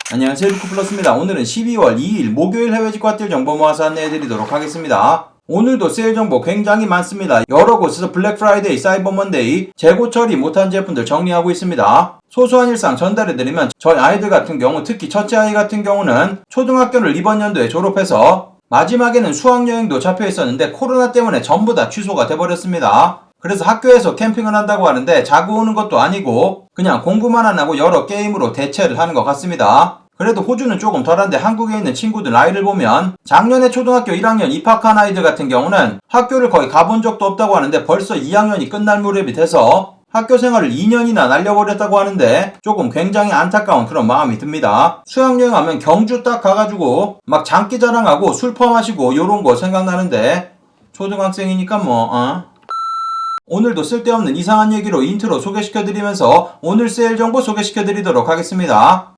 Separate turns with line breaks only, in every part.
안녕하세요, 루크플러스입니다. 오늘은 12월 2일 목요일 해외 직구딜 정보 모아서 안내해드리도록 하겠습니다. 오늘도 세일 정보 굉장히 많습니다. 여러 곳에서 블랙 프라이데이, 사이버 먼데이, 재고 처리 못한 제품들 정리하고 있습니다. 소소한 일상 전달해드리면 저희 아이들 같은 경우, 특히 첫째 아이 같은 경우는 초등학교를 이번 연도에 졸업해서 마지막에는 수학여행도 잡혀 있었는데 코로나 때문에 전부 다 취소가 돼버렸습니다. 그래서 학교에서 캠핑을 한다고 하는데 자고 오는 것도 아니고 그냥 공부만 안 하고 여러 게임으로 대체를 하는 것 같습니다. 그래도 호주는 조금 덜한데 한국에 있는 친구들 나이를 보면 작년에 초등학교 1학년 입학한 아이들 같은 경우는 학교를 거의 가본 적도 없다고 하는데 벌써 2학년이 끝날 무렵이 돼서 학교 생활을 2년이나 날려버렸다고 하는데 조금 굉장히 안타까운 그런 마음이 듭니다. 수학여행 하면 경주 딱 가가지고 막 장기 자랑하고 술 퍼마시고 요런 거 생각나는데 초등학생이니까 오늘도 쓸데없는 이상한 얘기로 인트로 소개시켜드리면서 오늘 세일 정보 소개시켜드리도록 하겠습니다.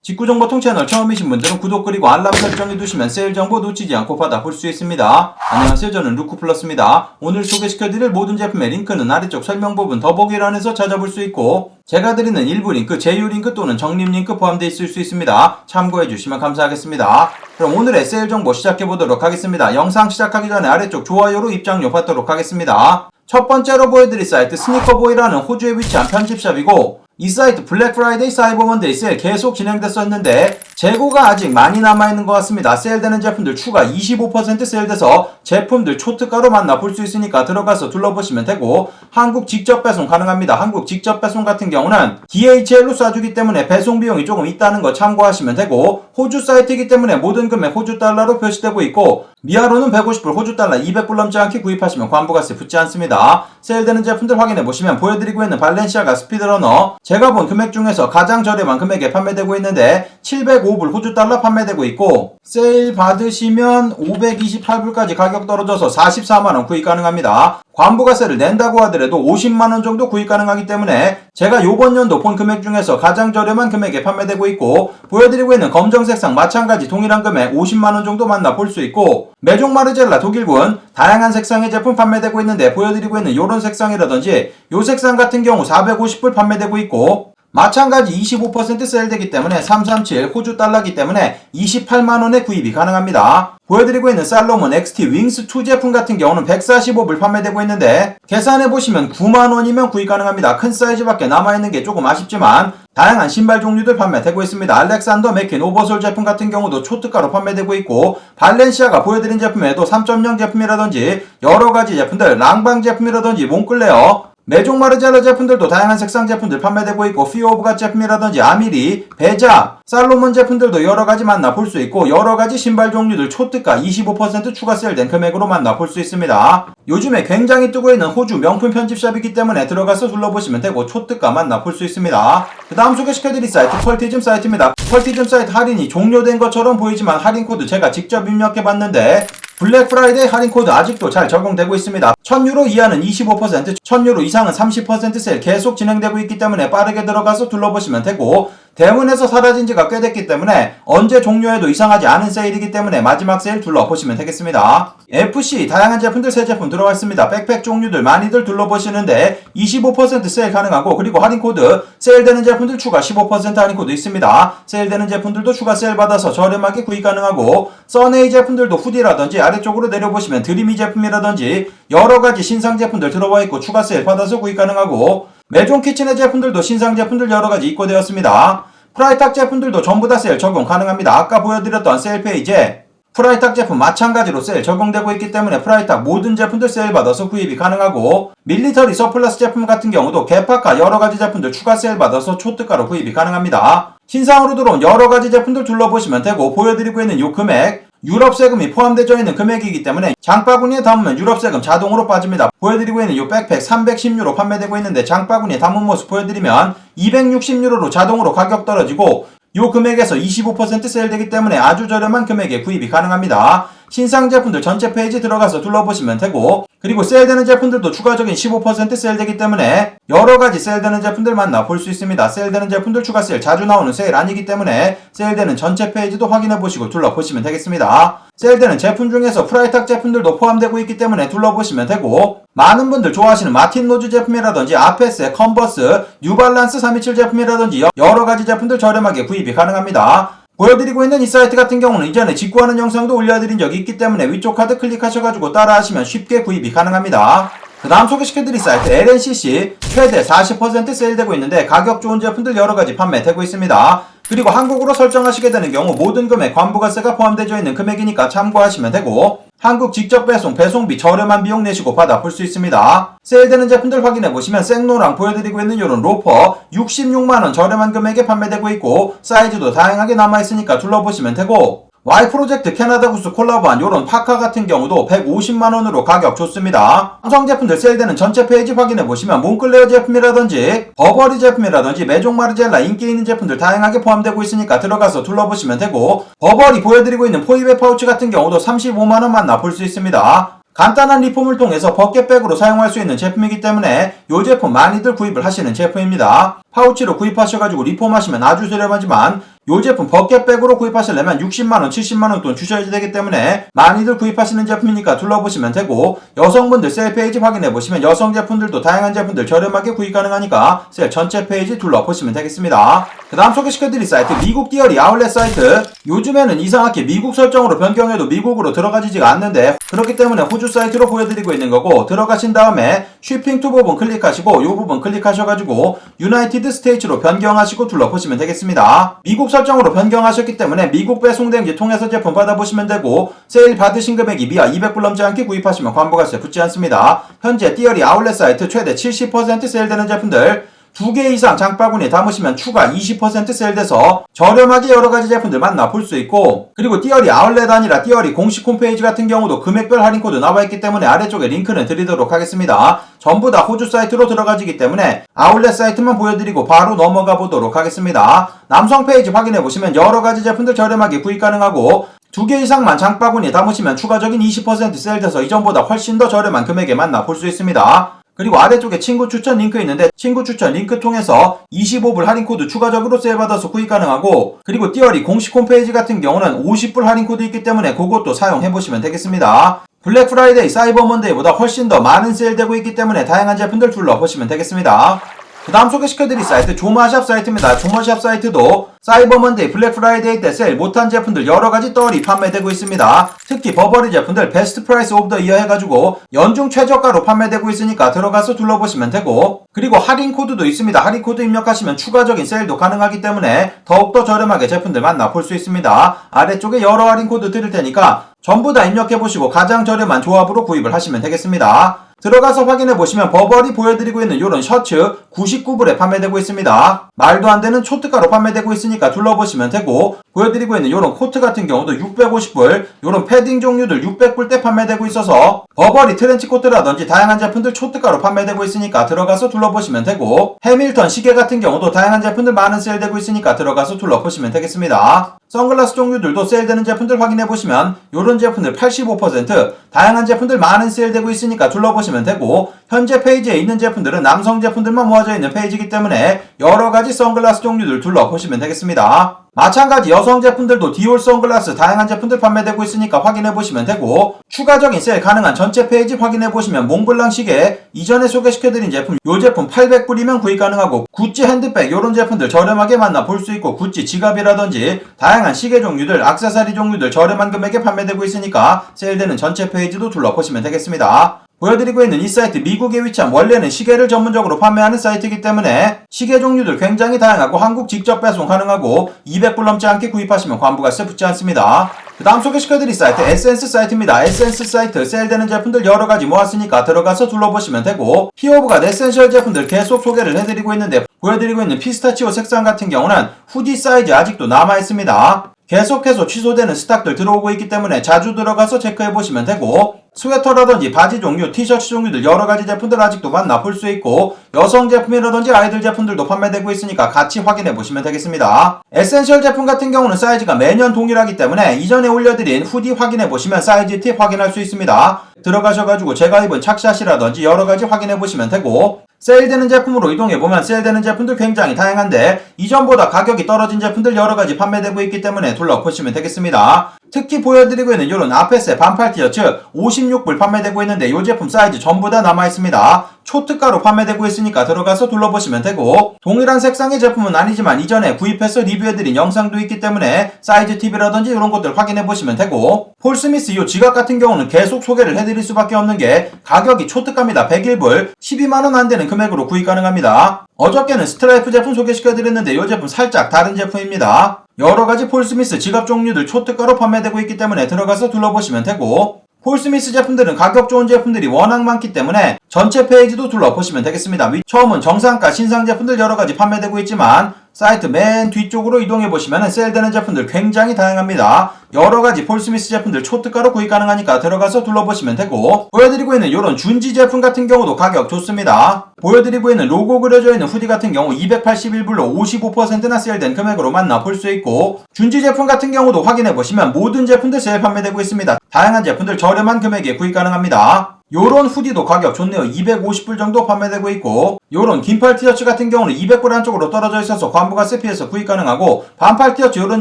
직구정보통 채널 처음이신 분들은 구독 그리고 알람 설정해두시면 세일 정보 놓치지 않고 받아볼 수 있습니다. 안녕하세요, 저는 루크플러스입니다. 오늘 소개시켜드릴 모든 제품의 링크는 아래쪽 설명 부분 더보기란에서 찾아볼 수 있고 제가 드리는 일부 링크, 제휴 링크 또는 적립 링크 포함되어 있을 수 있습니다. 참고해주시면 감사하겠습니다. 그럼 오늘의 세일 정보 시작해보도록 하겠습니다. 영상 시작하기 전에 아래쪽 좋아요로 입장료 받도록 하겠습니다. 첫 번째로 보여드릴 사이트 스니커보이라는 호주에 위치한 편집샵이고 이 사이트 블랙 프라이데이, 사이버 먼데이 세일 계속 진행됐었는데 재고가 아직 많이 남아있는 것 같습니다. 세일되는 제품들 추가 25% 세일돼서 제품들 초특가로 만나볼 수 있으니까 들어가서 둘러보시면 되고 한국 직접 배송 가능합니다. 한국 직접 배송 같은 경우는 DHL로 쏴주기 때문에 배송 비용이 조금 있다는 거 참고하시면 되고 호주 사이트이기 때문에 모든 금액 호주 달러로 표시되고 있고 미아로는 150불, 호주 달러 200불 넘지 않게 구입하시면 관부가세 붙지 않습니다. 세일되는 제품들 확인해보시면 보여드리고 있는 발렌시아가 스피드러너 제가 본 금액 중에서 가장 저렴한 금액에 판매되고 있는데 705불 호주 달러 판매되고 있고 세일 받으시면 528불까지 가격 떨어져서 44만원 구입 가능합니다. 관부가세를 낸다고 하더라도 50만원 정도 구입 가능하기 때문에 제가 요번 연도 본 금액 중에서 가장 저렴한 금액에 판매되고 있고 보여드리고 있는 검정색상 마찬가지 동일한 금액 50만원 정도 만나볼 수 있고 메종 마르젤라 독일군 다양한 색상의 제품 판매되고 있는데 보여드리고 있는 요런 색상이라든지 요 색상 같은 경우 450불 판매되고 있고 마찬가지 25% 세일되기 때문에 337 호주 달러기 때문에 28만원에 구입이 가능합니다. 보여드리고 있는 살로몬 XT 윙스 2 제품 같은 경우는 145불 판매되고 있는데 계산해보시면 9만원이면 구입 가능합니다. 큰 사이즈밖에 남아있는 게 조금 아쉽지만 다양한 신발 종류들 판매되고 있습니다. 알렉산더 맥퀸 오버솔 제품 같은 경우도 초특가로 판매되고 있고 발렌시아가 보여드린 제품에도 3.0 제품이라든지 여러가지 제품들 랑방 제품이라든지 몽클레어 메종 마르젤라 제품들도 다양한 색상 제품들 판매되고 있고 피오브가 제품이라든지 아미리, 베자, 살로몬 제품들도 여러가지 만나볼 수 있고 여러가지 신발 종류들 초특가 25% 추가 세일된 금액으로 만나볼 수 있습니다. 요즘에 굉장히 뜨고 있는 호주 명품 편집샵이기 때문에 들어가서 둘러보시면 되고 초특가 만나볼 수 있습니다. 그 다음 소개시켜드릴 사이트 펄티즘 사이트입니다. 펄티즘 사이트 할인이 종료된 것처럼 보이지만 할인 코드 제가 직접 입력해봤는데 블랙 프라이데이 할인 코드 아직도 잘 적용되고 있습니다. 1000유로 이하는 25%, 1000유로 이상은 30% 세일 계속 진행되고 있기 때문에 빠르게 들어가서 둘러보시면 되고 대문에서 사라진 지가 꽤 됐기 때문에 언제 종료해도 이상하지 않은 세일이기 때문에 마지막 세일 둘러보시면 되겠습니다. FC 다양한 제품들 새 제품 들어와 있습니다. 백팩 종류들 많이들 둘러보시는데 25% 세일 가능하고 그리고 할인 코드 세일되는 제품들 추가 15% 할인 코드 있습니다. 세일되는 제품들도 추가 세일 받아서 저렴하게 구입 가능하고 써네이 제품들도 후디라든지 아래쪽으로 내려보시면 드리미 제품이라든지 여러가지 신상 제품들 들어와 있고 추가 세일 받아서 구입 가능하고 메종 키친의 제품들도 신상 제품들 여러가지 입고되었습니다. 프라이탁 제품들도 전부 다 세일 적용 가능합니다. 아까 보여드렸던 세일 페이지에 프라이탁 제품 마찬가지로 세일 적용되고 있기 때문에 프라이탁 모든 제품들 세일 받아서 구입이 가능하고 밀리터리 서플러스 제품 같은 경우도 개파카 여러가지 제품들 추가 세일 받아서 초특가로 구입이 가능합니다. 신상으로 들어온 여러가지 제품들 둘러보시면 되고 보여드리고 있는 요 금액 유럽 세금이 포함되어 있는 금액이기 때문에 장바구니에 담으면 유럽 세금 자동으로 빠집니다. 보여드리고 있는 이 백팩 310유로 판매되고 있는데 장바구니에 담은 모습 보여드리면 260유로로 자동으로 가격 떨어지고 이 금액에서 25% 세일되기 때문에 아주 저렴한 금액에 구입이 가능합니다. 신상 제품들 전체 페이지 들어가서 둘러보시면 되고 그리고 세일되는 제품들도 추가적인 15% 세일되기 때문에 여러가지 세일되는 제품들 만나볼 수 있습니다. 세일되는 제품들 추가 세일 자주 나오는 세일 아니기 때문에 세일되는 전체 페이지도 확인해보시고 둘러보시면 되겠습니다. 세일되는 제품 중에서 프라이탁 제품들도 포함되고 있기 때문에 둘러보시면 되고 많은 분들 좋아하시는 마틴 로즈 제품이라든지 아페스의 컨버스, 뉴발란스 327 제품이라든지 여러가지 제품들 저렴하게 구입이 가능합니다. 보여드리고 있는 이 사이트 같은 경우는 이전에 직구하는 영상도 올려드린 적이 있기 때문에 위쪽 카드 클릭하셔가지고 따라하시면 쉽게 구입이 가능합니다. 그 다음 소개시켜드릴 사이트 LNCC 최대 40% 세일되고 있는데 가격 좋은 제품들 여러가지 판매되고 있습니다. 그리고 한국으로 설정하시게 되는 경우 모든 금액 관부가세가 포함되어 있는 금액이니까 참고하시면 되고 한국 직접 배송, 배송비 저렴한 비용 내시고 받아볼 수 있습니다. 세일되는 제품들 확인해보시면 생로랑 보여드리고 있는 이런 로퍼 66만원 저렴한 금액에 판매되고 있고 사이즈도 다양하게 남아있으니까 둘러보시면 되고 Y 프로젝트 캐나다 구스 콜라보한 요런 파카 같은 경우도 150만원으로 가격 좋습니다. 삼성 제품들 세일되는 전체 페이지 확인해보시면 몽클레어 제품이라든지 버버리 제품이라든지 메종 마르젤라 인기 있는 제품들 다양하게 포함되고 있으니까 들어가서 둘러보시면 되고 버버리 보여드리고 있는 포이베 파우치 같은 경우도 35만원 만나볼 수 있습니다. 간단한 리폼을 통해서 버켓백으로 사용할 수 있는 제품이기 때문에 이 제품 많이들 구입을 하시는 제품입니다. 파우치로 구입하셔가지고 리폼하시면 아주 저렴하지만 이 제품 버켓백으로 구입하시려면 60만원, 70만원 돈 주셔야 되기 때문에 많이들 구입하시는 제품이니까 둘러보시면 되고 여성분들 세일 페이지 확인해보시면 여성 제품들도 다양한 제품들 저렴하게 구입 가능하니까 세일 전체 페이지 둘러보시면 되겠습니다. 그 다음 소개시켜드릴 사이트 미국 디어리 아울렛 사이트 요즘에는 이상하게 미국 설정으로 변경해도 미국으로 들어가지지가 않는데 그렇기 때문에 호주 사이트로 보여드리고 있는 거고 들어가신 다음에 쉬핑 투 부분 클릭하시고 이 부분 클릭하셔가지고 유나이티드 스테이츠로 변경하시고 둘러보시면 되겠습니다. 미국 설정으로 변경하셨기 때문에 미국 배송 대행지 통해서 제품 받아보시면 되고 세일 받으신 금액이 미하 200불 넘지 않게 구입하시면 관부가세 붙지 않습니다. 현재 디어리 아울렛 사이트 최대 70% 세일되는 제품들 2개 이상 장바구니에 담으시면 추가 20% 세일돼서 저렴하게 여러가지 제품들 만나볼 수 있고 그리고 디어리 아울렛 아니라 디어리 공식 홈페이지 같은 경우도 금액별 할인코드 나와있기 때문에 아래쪽에 링크는 드리도록 하겠습니다. 전부 다 호주 사이트로 들어가지기 때문에 아울렛 사이트만 보여드리고 바로 넘어가 보도록 하겠습니다. 남성 페이지 확인해보시면 여러가지 제품들 저렴하게 구입 가능하고 2개 이상만 장바구니에 담으시면 추가적인 20% 세일돼서 이전보다 훨씬 더 저렴한 금액에 만나볼 수 있습니다. 그리고 아래쪽에 친구 추천 링크 있는데 친구 추천 링크 통해서 25불 할인코드 추가적으로 세일받아서 구입 가능하고 그리고 디어리 공식 홈페이지 같은 경우는 50불 할인코드 있기 때문에 그것도 사용해보시면 되겠습니다. 블랙 프라이데이, 사이버 먼데이보다 훨씬 더 많은 세일되고 있기 때문에 다양한 제품들 둘러보시면 되겠습니다. 그 다음 소개시켜드릴 사이트 조마샵 사이트입니다. 조마샵 사이트도 사이버 먼데이, 블랙 프라이데이 때 세일 못한 제품들 여러가지 떨이 판매되고 있습니다. 특히 버버리 제품들 베스트 프라이스 오브 더 이어 해가지고 연중 최저가로 판매되고 있으니까 들어가서 둘러보시면 되고 그리고 할인 코드도 있습니다. 할인 코드 입력하시면 추가적인 세일도 가능하기 때문에 더욱더 저렴하게 제품들 만나볼 수 있습니다. 아래쪽에 여러 할인 코드 드릴 테니까 전부 다 입력해보시고 가장 저렴한 조합으로 구입을 하시면 되겠습니다. 들어가서 확인해보시면 버버리 보여드리고 있는 이런 셔츠 99불에 판매되고 있습니다. 말도 안 되는 초특가로 판매되고 있으니까 둘러보시면 되고 보여드리고 있는 이런 코트 같은 경우도 650불 이런 패딩 종류들 600불대 판매되고 있어서 버버리 트렌치 코트라든지 다양한 제품들 초특가로 판매되고 있으니까 들어가서 둘러보시면 되고 해밀턴 시계 같은 경우도 다양한 제품들 많은 세일되고 있으니까 들어가서 둘러보시면 되겠습니다. 선글라스 종류들도 세일되는 제품들 확인해보시면 이런 제품들 85% 다양한 제품들 많은 세일되고 있으니까 둘러보시면 되고 현재 페이지에 있는 제품들은 남성 제품들만 모아져 있는 페이지이기 때문에 여러가지 선글라스 종류들 둘러보시면 되겠습니다. 마찬가지 여성 제품들도 디올 선글라스 다양한 제품들 판매되고 있으니까 확인해보시면 되고 추가적인 세일 가능한 전체 페이지 확인해보시면 몽블랑 시계 이전에 소개시켜드린 제품 요 제품 800불이면 구입 가능하고 구찌 핸드백 요런 제품들 저렴하게 만나볼 수 있고 구찌 지갑이라든지 다양한 시계 종류들 액세서리 종류들 저렴한 금액에 판매되고 있으니까 세일되는 전체 페이지도 둘러보시면 되겠습니다. 보여드리고 있는 이 사이트 미국에 위치한 원래는 시계를 전문적으로 판매하는 사이트이기 때문에 시계 종류들 굉장히 다양하고 한국 직접 배송 가능하고 200불 넘지 않게 구입하시면 관부가세 붙지 않습니다. 그 다음 소개시켜드릴 사이트 에센스 사이트입니다. 에센스 사이트 세일되는 제품들 여러가지 모았으니까 들어가서 둘러보시면 되고 히어브가 에센셜 제품들 계속 소개를 해드리고 있는데 보여드리고 있는 피스타치오 색상 같은 경우는 후디 사이즈 아직도 남아있습니다. 계속해서 취소되는 스탁들 들어오고 있기 때문에 자주 들어가서 체크해보시면 되고 스웨터라든지 바지 종류, 티셔츠 종류들 여러가지 제품들 아직도 만나볼 수 있고 여성 제품이라든지 아이들 제품들도 판매되고 있으니까 같이 확인해보시면 되겠습니다. 에센셜 제품 같은 경우는 사이즈가 매년 동일하기 때문에 이전에 올려드린 후디 확인해보시면 사이즈 팁 확인할 수 있습니다. 들어가셔가지고 제가 입은 착샷이라든지 여러가지 확인해보시면 되고 세일되는 제품으로 이동해보면 세일되는 제품들 굉장히 다양한데 이전보다 가격이 떨어진 제품들 여러가지 판매되고 있기 때문에 둘러보시면 되겠습니다. 특히 보여드리고 있는 이런 아페스의 반팔 티셔츠 56불 판매되고 있는데 이 제품 사이즈 전부 다 남아있습니다. 초특가로 판매되고 있으니까 들어가서 둘러보시면 되고, 동일한 색상의 제품은 아니지만 이전에 구입해서 리뷰해드린 영상도 있기 때문에 사이즈 팁이라든지 이런 것들 확인해보시면 되고, 폴 스미스 이 지갑 같은 경우는 계속 소개를 해드릴 수밖에 없는 게 가격이 초특가입니다. 101불 12만원 안되는 금액으로 구입 가능합니다. 어저께는 스트라이프 제품 소개시켜드렸는데 이 제품 살짝 다른 제품입니다. 여러가지 폴 스미스 지갑 종류들 초특가로 판매되고 있기 때문에 들어가서 둘러보시면 되고, 폴 스미스 제품들은 가격 좋은 제품들이 워낙 많기 때문에 전체 페이지도 둘러보시면 되겠습니다. 처음은 정상가 신상 제품들 여러가지 판매되고 있지만 사이트 맨 뒤쪽으로 이동해보시면 세일되는 제품들 굉장히 다양합니다. 여러가지 폴 스미스 제품들 초특가로 구입 가능하니까 들어가서 둘러보시면 되고, 보여드리고 있는 이런 준지 제품 같은 경우도 가격 좋습니다. 보여드리고 있는 로고 그려져 있는 후디 같은 경우 281불로 55%나 세일된 금액으로 만나볼 수 있고, 준지 제품 같은 경우도 확인해보시면 모든 제품들 세일 판매되고 있습니다. 다양한 제품들 저렴한 금액에 구입 가능합니다. 요런 후디도 가격 좋네요. 250불 정도 판매되고 있고, 요런 긴팔 티셔츠 같은 경우는 200불 안쪽으로 떨어져 있어서 관부가세 피해서 구입 가능하고, 반팔 티셔츠 요런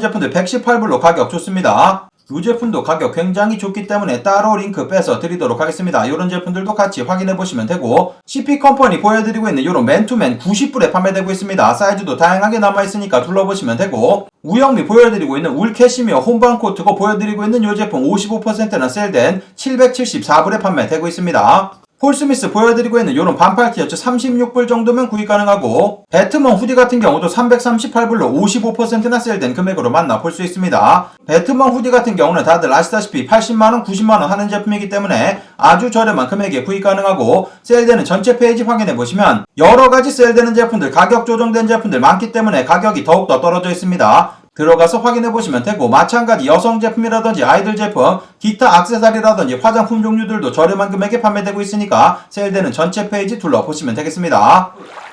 제품들 118불로 가격 좋습니다. 이 제품도 가격 굉장히 좋기 때문에 따로 링크 빼서 드리도록 하겠습니다. 이런 제품들도 같이 확인해 보시면 되고, CP 컴퍼니 보여드리고 있는 이런 맨투맨 90불에 판매되고 있습니다. 사이즈도 다양하게 남아있으니까 둘러보시면 되고, 우영미 보여드리고 있는 울 캐시미어 혼방 코트고 보여드리고 있는 이 제품 55%나 세일된 774불에 판매되고 있습니다. 폴 스미스 보여드리고 있는 이런 반팔 티셔츠 36불 정도면 구입 가능하고, 배트먼 후디 같은 경우도 338불로 55%나 세일된 금액으로 만나볼 수 있습니다. 배트먼 후디 같은 경우는 다들 아시다시피 80만원, 90만원 하는 제품이기 때문에 아주 저렴한 금액에 구입 가능하고, 세일되는 전체 페이지 확인해보시면 여러가지 세일되는 제품들, 가격 조정된 제품들 많기 때문에 가격이 더욱더 떨어져 있습니다. 들어가서 확인해보시면 되고, 마찬가지 여성 제품이라든지 아이들 제품, 기타 액세서리라든지 화장품 종류들도 저렴한 금액에 판매되고 있으니까 세일되는 전체 페이지 둘러보시면 되겠습니다.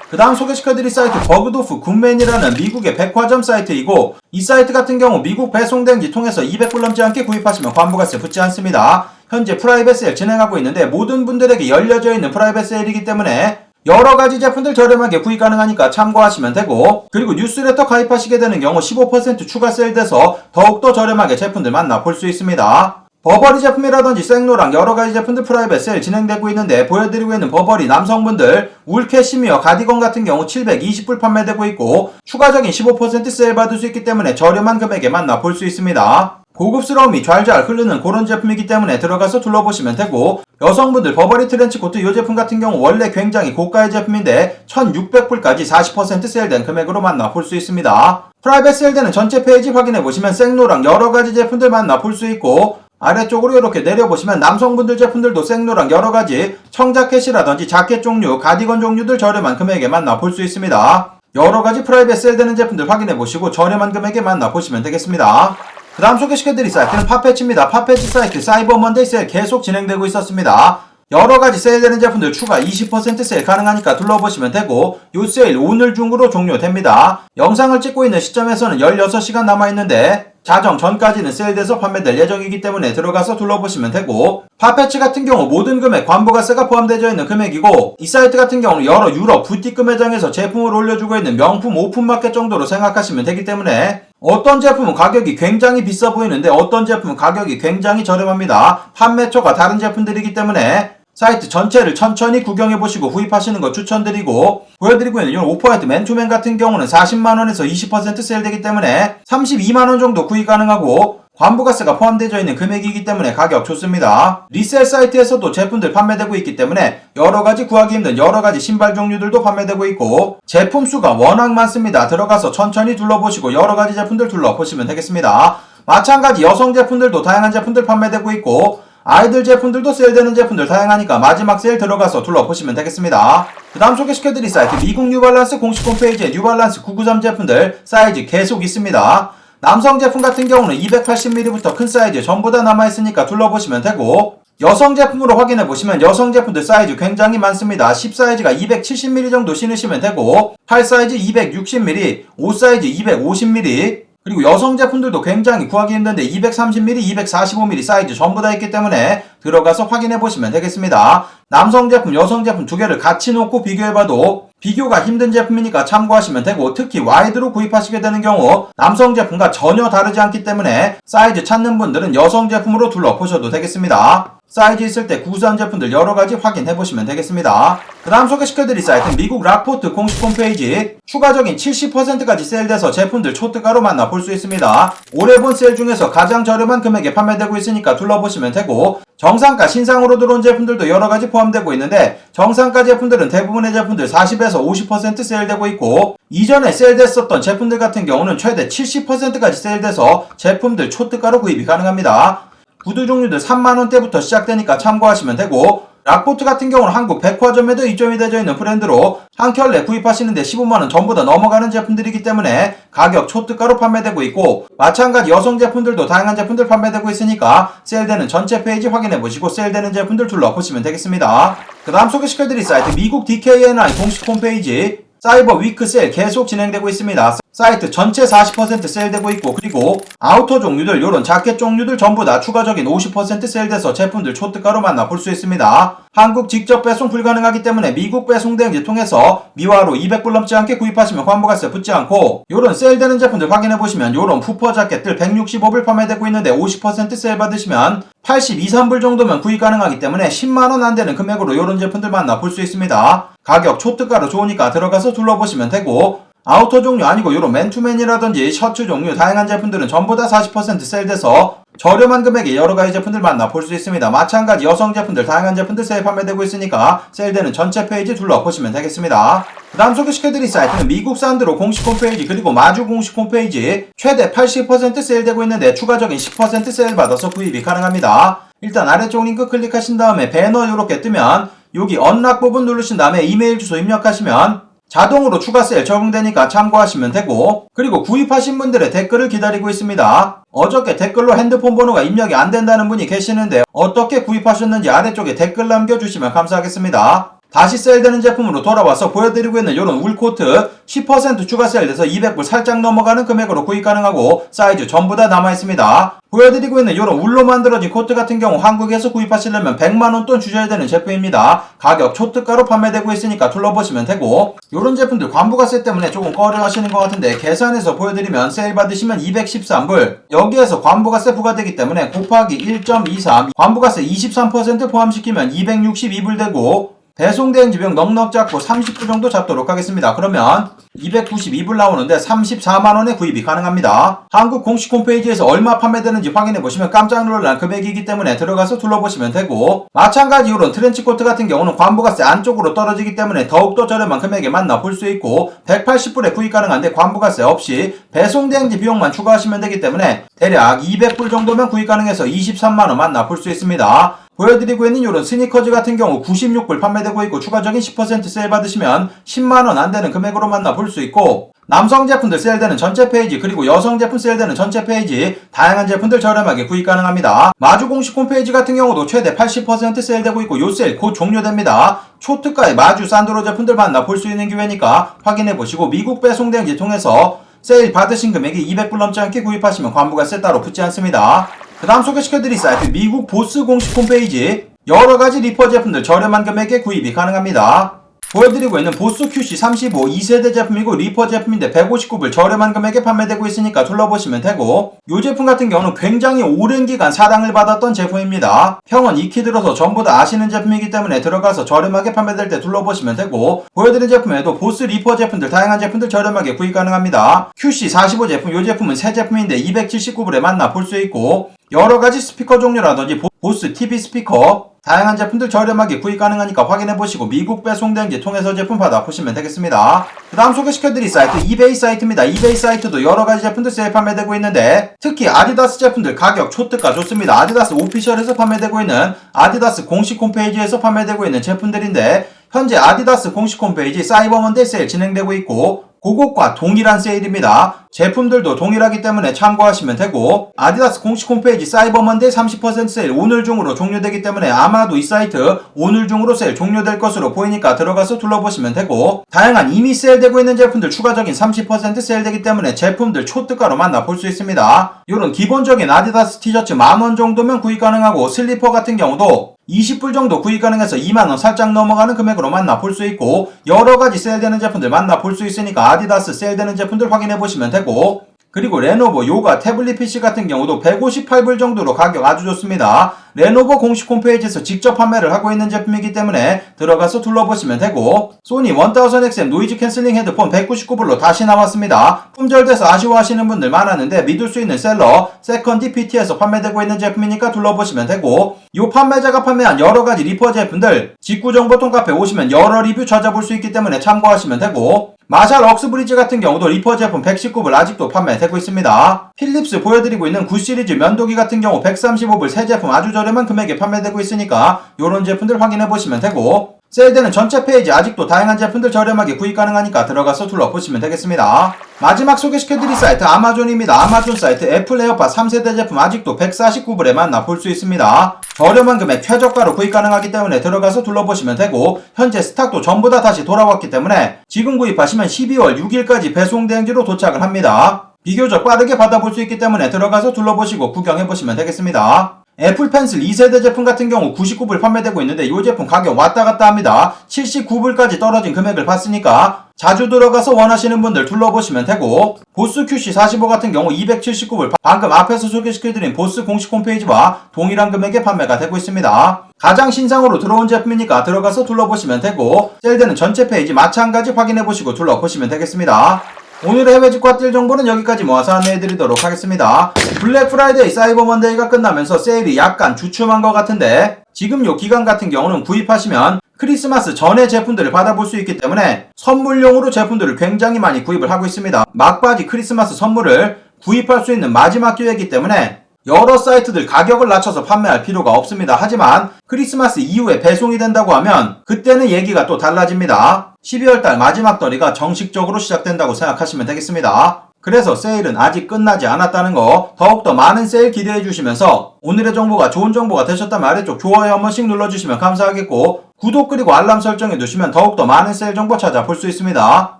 그 다음 소개시켜드릴 사이트 버그도프 굿맨이라는 미국의 백화점 사이트이고, 이 사이트 같은 경우 미국 배송대행지 통해서 200불 넘지 않게 구입하시면 관부가세 붙지 않습니다. 현재 프라이빗 세일 진행하고 있는데 모든 분들에게 열려져 있는 프라이빗 세일이기 때문에 여러가지 제품들 저렴하게 구입 가능하니까 참고하시면 되고, 그리고 뉴스레터 가입하시게 되는 경우 15% 추가 세일돼서 더욱더 저렴하게 제품들 만나볼 수 있습니다. 버버리 제품이라든지 생로랑 여러가지 제품들 프라이빗 세일 진행되고 있는데, 보여드리고 있는 버버리 남성분들 울 캐시미어 가디건 같은 경우 720불 판매되고 있고, 추가적인 15% 세일 받을 수 있기 때문에 저렴한 금액에 만나볼 수 있습니다. 고급스러움이 좔좔 흐르는 그런 제품이기 때문에 들어가서 둘러보시면 되고, 여성분들 버버리 트렌치코트 이 제품 같은 경우 원래 굉장히 고가의 제품인데 1600불까지 40% 세일된 금액으로 만나볼 수 있습니다. 프라이빗 세일되는 전체 페이지 확인해보시면 생로랑 여러가지 제품들 만나볼 수 있고, 아래쪽으로 이렇게 내려보시면 남성분들 제품들도 생로랑 여러가지 청자켓이라든지 자켓 종류, 가디건 종류들 저렴한 금액에 만나볼 수 있습니다. 여러가지 프라이빗 세일되는 제품들 확인해보시고 저렴한 금액에 만나보시면 되겠습니다. 그 다음 소개시켜드릴 사이트는 팟패치입니다. 팟패치 사이트 사이버 먼데이 세일 계속 진행되고 있었습니다. 여러가지 세일되는 제품들 추가 20% 세일 가능하니까 둘러보시면 되고, 이 세일 오늘 중으로 종료됩니다. 영상을 찍고 있는 시점에서는 16시간 남아있는데 자정 전까지는 세일돼서 판매될 예정이기 때문에 들어가서 둘러보시면 되고, 팟패치 같은 경우 모든 금액 관부가세가 포함되어 있는 금액이고, 이 사이트 같은 경우는 여러 유럽 부티크 매장에서 제품을 올려주고 있는 명품 오픈마켓 정도로 생각하시면 되기 때문에 어떤 제품은 가격이 굉장히 비싸 보이는데 어떤 제품은 가격이 굉장히 저렴합니다. 판매처가 다른 제품들이기 때문에 사이트 전체를 천천히 구경해보시고 구입하시는 거 추천드리고, 보여드리고 있는 이런 오퍼화이트 맨투맨 같은 경우는 40만원에서 20% 세일되기 때문에 32만원 정도 구입 가능하고, 관부가세가 포함되어 있는 금액이기 때문에 가격 좋습니다. 리셀 사이트에서도 제품들 판매되고 있기 때문에 여러가지 구하기 힘든 여러가지 신발 종류들도 판매되고 있고, 제품 수가 워낙 많습니다. 들어가서 천천히 둘러보시고 여러가지 제품들 둘러보시면 되겠습니다. 마찬가지 여성 제품들도 다양한 제품들 판매되고 있고, 아이들 제품들도 세일되는 제품들 다양하니까 마지막 세일 들어가서 둘러보시면 되겠습니다. 그 다음 소개시켜드릴 사이트 미국 뉴발란스 공식 홈페이지에 뉴발란스 993 제품들 사이즈 계속 있습니다. 남성 제품 같은 경우는 280mm부터 큰 사이즈 전부 다 남아있으니까 둘러보시면 되고, 여성 제품으로 확인해보시면 여성 제품들 사이즈 굉장히 많습니다. 10 사이즈가 270mm 정도 신으시면 되고, 8 사이즈 260mm, 5 사이즈 250mm, 그리고 여성 제품들도 굉장히 구하기 힘든데 230mm, 245mm 사이즈 전부 다 있기 때문에 들어가서 확인해보시면 되겠습니다. 남성 제품, 여성 제품 두 개를 같이 놓고 비교해봐도 비교가 힘든 제품이니까 참고하시면 되고, 특히 와이드로 구입하시게 되는 경우 남성 제품과 전혀 다르지 않기 때문에 사이즈 찾는 분들은 여성 제품으로 둘러보셔도 되겠습니다. 사이즈 있을 때 구수한 제품들 여러가지 확인해보시면 되겠습니다. 그 다음 소개시켜드릴 사이트는 미국 락포트 공식 홈페이지. 추가적인 70%까지 세일돼서 제품들 초특가로 만나볼 수 있습니다. 올해 본 세일 중에서 가장 저렴한 금액에 판매되고 있으니까 둘러보시면 되고, 정상가 신상으로 들어온 제품들도 여러가지 포함되고 있는데, 정상가 제품들은 대부분의 제품들 40에서 50% 세일되고 있고, 이전에 세일됐었던 제품들 같은 경우는 최대 70%까지 세일돼서 제품들 초특가로 구입이 가능합니다. 구두 종류들 3만원대부터 시작되니까 참고하시면 되고, 락포트 같은 경우는 한국 백화점에도 입점이 되어 있는 브랜드로 한 켤레 구입하시는데 15만원 전보다 넘어가는 제품들이기 때문에 가격 초특가로 판매되고 있고, 마찬가지 여성 제품들도 다양한 제품들 판매되고 있으니까 세일되는 전체 페이지 확인해보시고 세일되는 제품들 둘러보시면 되겠습니다. 그 다음 소개시켜드릴 사이트 미국 DKNI 공식 홈페이지. 사이버 위크 세일 계속 진행되고 있습니다. 사이트 전체 40% 세일되고 있고, 그리고 아우터 종류들, 요런 자켓 종류들 전부 다 추가적인 50% 세일돼서 제품들 초특가로 만나볼 수 있습니다. 한국 직접 배송 불가능하기 때문에 미국 배송 대행지 통해서 미화로 200불 넘지 않게 구입하시면 환불가세 붙지 않고, 요런 세일되는 제품들 확인해보시면 요런 푸퍼 자켓들 165불 판매되고 있는데 50% 세일 받으시면 82, 3불 정도면 구입 가능하기 때문에 10만원 안되는 금액으로 요런 제품들 만나볼 수 있습니다. 가격 초특가로 좋으니까 들어가서 둘러보시면 되고, 아우터 종류 아니고 요런 맨투맨이라든지 셔츠 종류 다양한 제품들은 전부 다 40% 세일돼서 저렴한 금액의 여러가지 제품들 만나볼 수 있습니다. 마찬가지 여성 제품들 다양한 제품들 세일 판매되고 있으니까 세일되는 전체 페이지 둘러보시면 되겠습니다. 그 다음 소개시켜드릴 사이트는 미국 산드로 공식 홈페이지 그리고 마주 공식 홈페이지. 최대 80% 세일되고 있는데 추가적인 10% 세일 받아서 구입이 가능합니다. 일단 아래쪽 링크 클릭하신 다음에 배너 이렇게 뜨면 여기 언락 부분 누르신 다음에 이메일 주소 입력하시면 자동으로 추가 세일 적용되니까 참고하시면 되고, 그리고 구입하신 분들의 댓글을 기다리고 있습니다. 어저께 댓글로 핸드폰 번호가 입력이 안 된다는 분이 계시는데 어떻게 구입하셨는지 아래쪽에 댓글 남겨주시면 감사하겠습니다. 다시 세일되는 제품으로 돌아와서 보여드리고 있는 이런 울코트 10% 추가 세일돼서 200불 살짝 넘어가는 금액으로 구입 가능하고 사이즈 전부 다 남아있습니다. 보여드리고 있는 이런 울로 만들어진 코트 같은 경우 한국에서 구입하시려면 100만원 돈 주셔야 되는 제품입니다. 가격 초특가로 판매되고 있으니까 둘러보시면 되고, 이런 제품들 관부가세 때문에 조금 꺼려하시는 것 같은데 계산해서 보여드리면 세일 받으시면 213불, 여기에서 관부가세 부과되기 때문에 곱하기 1.23 관부가세 23% 포함시키면 262불 되고, 배송 대행지 비용 넉넉 잡고 30불 정도 잡도록 하겠습니다. 그러면 292불 나오는데 34만원에 구입이 가능합니다. 한국 공식 홈페이지에서 얼마 판매되는지 확인해보시면 깜짝 놀랄 금액이기 때문에 들어가서 둘러보시면 되고, 마찬가지 이런 트렌치코트 같은 경우는 관부가세 안쪽으로 떨어지기 때문에 더욱더 저렴한 금액에 만나볼 수 있고 180불에 구입 가능한데 관부가세 없이 배송 대행지 비용만 추가하시면 되기 때문에 대략 200불 정도면 구입 가능해서 23만원 만나볼 수 있습니다. 보여드리고 있는 이런 스니커즈 같은 경우 96불 판매되고 있고 추가적인 10% 세일 받으시면 10만원 안되는 금액으로 만나볼 수 있고, 남성 제품들 세일되는 전체 페이지 그리고 여성 제품 세일되는 전체 페이지 다양한 제품들 저렴하게 구입 가능합니다. 마주 공식 홈페이지 같은 경우도 최대 80% 세일되고 있고 요 세일 곧 종료됩니다. 초특가의 마주 산드로 제품들 만나볼 수 있는 기회니까 확인해보시고, 미국 배송 대행지 통해서 세일 받으신 금액이 200불 넘지 않게 구입하시면 관부가세 따로 붙지 않습니다. 그 다음 소개시켜드릴 사이트 미국 보스 공식 홈페이지. 여러가지 리퍼 제품들 저렴한 금액에 구입이 가능합니다. 보여드리고 있는 보스 QC35 2세대 제품이고 리퍼 제품인데 159불 저렴한 금액에 판매되고 있으니까 둘러보시면 되고, 이 제품 같은 경우는 굉장히 오랜 기간 사랑을 받았던 제품입니다. 형은 익히 들어서 전부 다 아시는 제품이기 때문에 들어가서 저렴하게 판매될 때 둘러보시면 되고, 보여드린 제품에도 보스 리퍼 제품들 다양한 제품들 저렴하게 구입 가능합니다. QC45 제품, 이 제품은 새 제품인데 279불에 만나볼 수 있고, 여러가지 스피커 종류라든지 보스 TV 스피커 다양한 제품들 저렴하게 구입 가능하니까 확인해보시고 미국 배송 대행지 통해서 제품 받아보시면 되겠습니다. 그 다음 소개시켜드릴 사이트 이베이 사이트입니다. 이베이 사이트도 여러가지 제품들 세일 판매되고 있는데 특히 아디다스 제품들 가격 초특가 좋습니다. 아디다스 오피셜에서 판매되고 있는 아디다스 공식 홈페이지에서 판매되고 있는 제품들인데 현재 아디다스 공식 홈페이지 사이버 먼데이 세일 진행되고 있고 그것과 동일한 세일입니다. 제품들도 동일하기 때문에 참고하시면 되고, 아디다스 공식 홈페이지 사이버 먼데이 30% 세일 오늘 중으로 종료되기 때문에 아마도 이 사이트 오늘 중으로 세일 종료될 것으로 보이니까 들어가서 둘러보시면 되고, 다양한 이미 세일되고 있는 제품들 추가적인 30% 세일되기 때문에 제품들 초특가로 만나볼 수 있습니다. 이런 기본적인 아디다스 티셔츠 10,000원 정도면 구입 가능하고 슬리퍼 같은 경우도 20불 정도 구입 가능해서 2만원 살짝 넘어가는 금액으로 만나볼 수 있고, 여러가지 세일되는 제품들 만나볼 수 있으니까 아디다스 세일되는 제품들 확인해보시면 되고, 그리고 레노버 요가 태블릿 PC 같은 경우도 158불 정도로 가격 아주 좋습니다. 레노버 공식 홈페이지에서 직접 판매를 하고 있는 제품이기 때문에 들어가서 둘러보시면 되고, 소니 1000XM 노이즈 캔슬링 헤드폰 199불로 다시 나왔습니다. 품절돼서 아쉬워하시는 분들 많았는데 믿을 수 있는 셀러 세컨디 PT에서 판매되고 있는 제품이니까 둘러보시면 되고, 요 판매자가 판매한 여러가지 리퍼 제품들 직구정보통 카페 오시면 여러 리뷰 찾아볼 수 있기 때문에 참고하시면 되고, 마샬 럭스브리지 같은 경우도 리퍼 제품 119불 아직도 판매되고 있습니다. 필립스 보여드리고 있는 9시리즈 면도기 같은 경우 135불 새 제품 아주 저렴한 금액에 판매되고 있으니까 요런 제품들 확인해보시면 되고, 세일되는 전체 페이지 아직도 다양한 제품들 저렴하게 구입 가능하니까 들어가서 둘러보시면 되겠습니다. 마지막 소개시켜드릴 사이트 아마존입니다. 아마존 사이트 애플 에어팟 3세대 제품 아직도 149불에 만나볼 수 있습니다. 저렴한 금액 최저가로 구입 가능하기 때문에 들어가서 둘러보시면 되고, 현재 스탁도 전부 다 다시 돌아왔기 때문에 지금 구입하시면 12월 6일까지 배송 대행지로 도착을 합니다. 비교적 빠르게 받아볼 수 있기 때문에 들어가서 둘러보시고 구경해보시면 되겠습니다. 애플 펜슬 2세대 제품 같은 경우 99불 판매되고 있는데 이 제품 가격 왔다갔다 합니다. 79불까지 떨어진 금액을 봤으니까 자주 들어가서 원하시는 분들 둘러보시면 되고, 보스 QC45 같은 경우 279불 방금 앞에서 소개시켜드린 보스 공식 홈페이지와 동일한 금액에 판매가 되고 있습니다. 가장 신상으로 들어온 제품이니까 들어가서 둘러보시면 되고, 세일되는 전체 페이지 마찬가지 확인해보시고 둘러보시면 되겠습니다. 오늘의 해외 직구 핫딜 정보는 여기까지 모아서 안내해드리도록 하겠습니다. 블랙 프라이데이 사이버 먼데이가 끝나면서 세일이 약간 주춤한 것 같은데, 지금 요 기간 같은 경우는 구입하시면 크리스마스 전에 제품들을 받아볼 수 있기 때문에 선물용으로 제품들을 굉장히 많이 구입을 하고 있습니다. 막바지 크리스마스 선물을 구입할 수 있는 마지막 기회이기 때문에 여러 사이트들 가격을 낮춰서 판매할 필요가 없습니다. 하지만 크리스마스 이후에 배송이 된다고 하면 그때는 얘기가 또 달라집니다. 12월달 마지막 덜이가 정식적으로 시작된다고 생각하시면 되겠습니다. 그래서 세일은 아직 끝나지 않았다는 거 더욱더 많은 세일 기대해 주시면서, 오늘의 정보가 좋은 정보가 되셨다면 아래쪽 좋아요 한 번씩 눌러주시면 감사하겠고, 구독 그리고 알람 설정해 두시면 더욱더 많은 세일 정보 찾아볼 수 있습니다.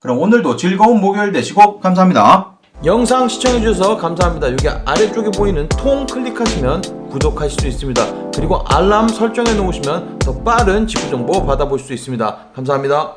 그럼 오늘도 즐거운 목요일 되시고 감사합니다.
영상 시청해주셔서 감사합니다. 여기 아래쪽에 보이는 통 클릭하시면 구독하실 수 있습니다. 그리고 알람 설정해 놓으시면 더 빠른 직구 정보 받아볼 수 있습니다. 감사합니다.